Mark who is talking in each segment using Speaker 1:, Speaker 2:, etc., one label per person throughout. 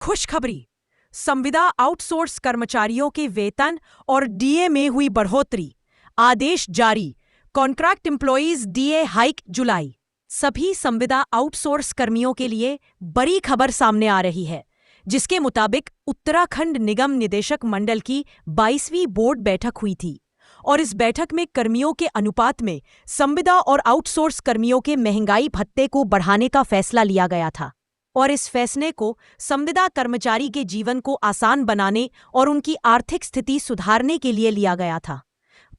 Speaker 1: खुशखबरी। संविदा आउटसोर्स कर्मचारियों के वेतन और डीए में हुई बढ़ोतरी। आदेश जारी। कॉन्ट्रैक्ट एम्प्लॉइज डीए हाइक जुलाई। सभी संविदा आउटसोर्स कर्मियों के लिए बड़ी खबर सामने आ रही है, जिसके मुताबिक उत्तराखंड निगम निदेशक मंडल की 22वीं बोर्ड बैठक हुई थी और इस बैठक में कर्मियों के अनुपात में संविदा और आउटसोर्स कर्मियों के महंगाई भत्ते को बढ़ाने का फैसला लिया गया था और इस फैसले को संविदा कर्मचारी के जीवन को आसान बनाने और उनकी आर्थिक स्थिति सुधारने के लिए लिया गया था।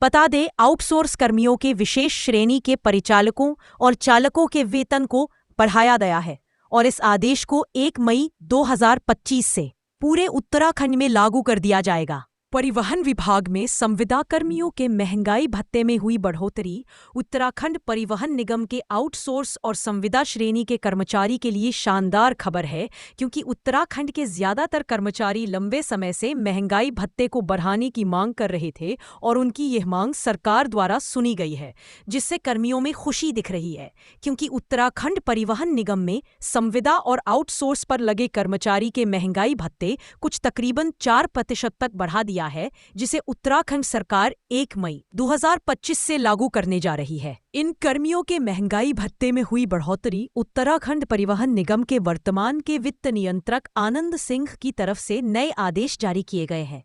Speaker 1: बता दें, आउटसोर्स कर्मियों के विशेष श्रेणी के परिचालकों और चालकों के वेतन को बढ़ाया गया है और इस आदेश को 1 मई 2025 से पूरे उत्तराखंड में लागू कर दिया जाएगा। परिवहन विभाग में संविदा कर्मियों के महंगाई भत्ते में हुई बढ़ोतरी उत्तराखंड परिवहन निगम के आउटसोर्स और संविदा श्रेणी के कर्मचारी के लिए शानदार खबर है, क्योंकि उत्तराखंड के ज्यादातर कर्मचारी लंबे समय से महंगाई भत्ते को बढ़ाने की मांग कर रहे थे और उनकी यह मांग सरकार द्वारा सुनी गई है, जिससे कर्मियों में खुशी दिख रही है, क्योंकि उत्तराखंड परिवहन निगम में संविदा और आउटसोर्स पर लगे कर्मचारी के महंगाई भत्ते कुछ तकरीबन 4% तक बढ़ा दिया है, जिसे उत्तराखंड सरकार 1 मई 2025 से लागू करने जा रही है। इन कर्मियों के महंगाई भत्ते में हुई बढ़ोतरी उत्तराखंड परिवहन निगम के वर्तमान के वित्त नियंत्रक आनंद सिंह की तरफ से नए आदेश जारी किए गए हैं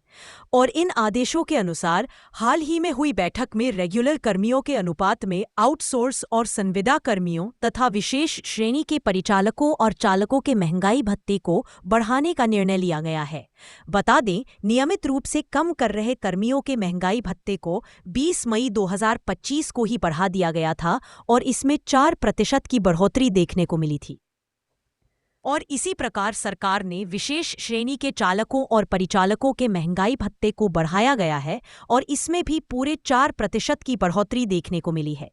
Speaker 1: और इन आदेशों के अनुसार हाल ही में हुई बैठक में रेगुलर कर्मियों के अनुपात में आउटसोर्स और संविदा कर्मियों तथा विशेष श्रेणी के परिचालकों और चालकों के महंगाई भत्ते को बढ़ाने का निर्णय लिया गया है। बता दें, नियमित रूप से कम कर रहे कर्मियों के महंगाई भत्ते को 20 मई 2025 को ही बढ़ा दिया गया था और इसमें 4% की बढ़ोतरी देखने को मिली थी। और इसी प्रकार सरकार ने विशेष श्रेणी के चालकों और परिचालकों के महंगाई भत्ते को बढ़ाया गया है और इसमें भी पूरे 4% की बढ़ोतरी देखने को मिली है।